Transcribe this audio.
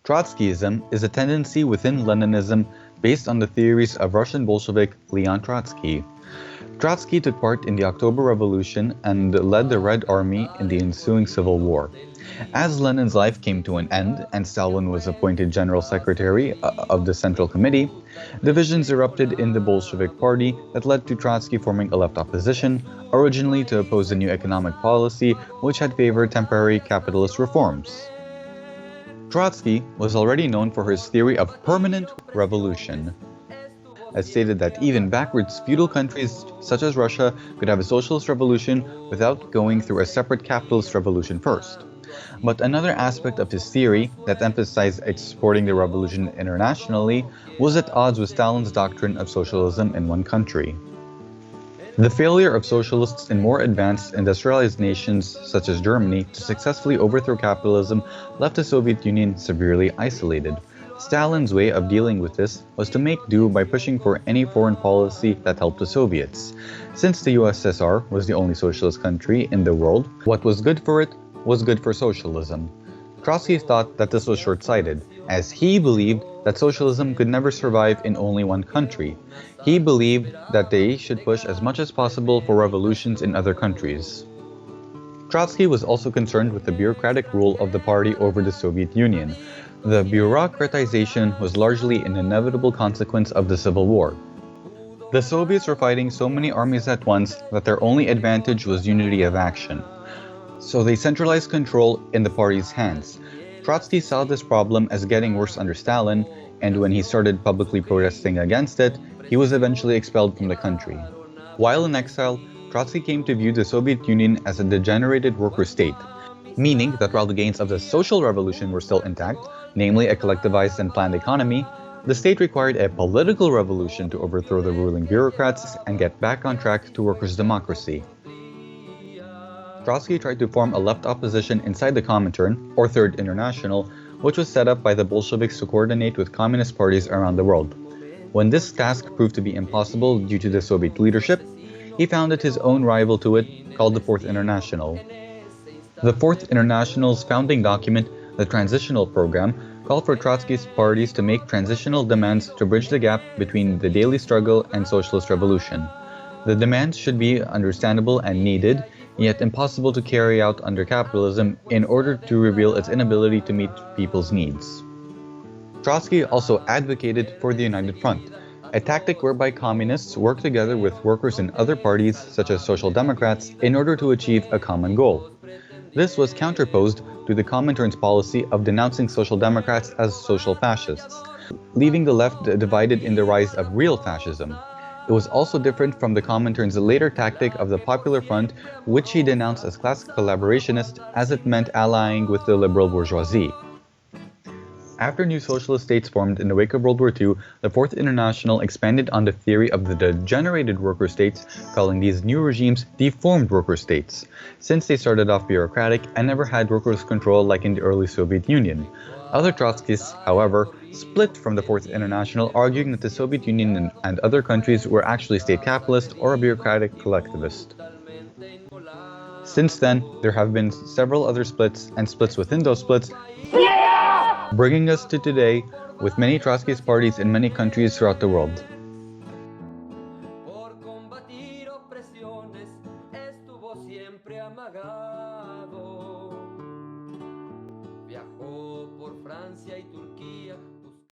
Trotskyism is a tendency within Leninism based on the theories of Russian Bolshevik Leon Trotsky. Trotsky took part in the October Revolution and led the Red Army in the ensuing civil war. As Lenin's life came to an end and Stalin was appointed General Secretary of the Central Committee, divisions erupted in the Bolshevik Party that led to Trotsky forming a left opposition, originally to oppose the new economic policy which had favored temporary capitalist reforms. Trotsky was already known for his theory of permanent revolution, as stated that even backwards feudal countries such as Russia could have a socialist revolution without going through a separate capitalist revolution first. But another aspect of his theory that emphasized exporting the revolution internationally was at odds with Stalin's doctrine of socialism in one country. The failure of socialists in more advanced industrialized nations such as Germany to successfully overthrow capitalism left the Soviet Union severely isolated. Stalin's way of dealing with this was to make do by pushing for any foreign policy that helped the Soviets. Since the USSR was the only socialist country in the world, what was good for it was good for socialism. Trotsky thought that this was short-sighted, as he believed that socialism could never survive in only one country. He believed that they should push as much as possible for revolutions in other countries. Trotsky was also concerned with the bureaucratic rule of the party over the Soviet Union. The bureaucratization was largely an inevitable consequence of the Civil War. The Soviets were fighting so many armies at once that their only advantage was unity of action. So they centralized control in the party's hands. Trotsky saw this problem as getting worse under Stalin, and when he started publicly protesting against it, he was eventually expelled from the country. While in exile, Trotsky came to view the Soviet Union as a degenerated worker state, meaning that while the gains of the social revolution were still intact, namely a collectivized and planned economy, the state required a political revolution to overthrow the ruling bureaucrats and get back on track to workers' democracy. Trotsky tried to form a left opposition inside the Comintern, or Third International, which was set up by the Bolsheviks to coordinate with communist parties around the world. When this task proved to be impossible due to the Soviet leadership, he founded his own rival to it, called the Fourth International. The Fourth International's founding document, the Transitional Program, called for Trotsky's parties to make transitional demands to bridge the gap between the daily struggle and socialist revolution. The demands should be understandable and needed, yet impossible to carry out under capitalism in order to reveal its inability to meet people's needs. Trotsky also advocated for the United Front, a tactic whereby communists work together with workers in other parties such as Social Democrats in order to achieve a common goal. This was counterposed to the Comintern's policy of denouncing Social Democrats as social fascists, leaving the left divided in the rise of real fascism. It was also different from the Comintern's later tactic of the Popular Front, which he denounced as class collaborationist, as it meant allying with the liberal bourgeoisie. After new socialist states formed in the wake of World War II, the Fourth International expanded on the theory of the degenerated worker states, calling these new regimes deformed worker states, since they started off bureaucratic and never had workers' control like in the early Soviet Union. Other Trotskyists, however, split from the Fourth International, arguing that the Soviet Union and other countries were actually state capitalist or a bureaucratic collectivist. Since then, there have been several other splits and splits within those splits, bringing us to today with many Trotskyist parties in many countries throughout the world.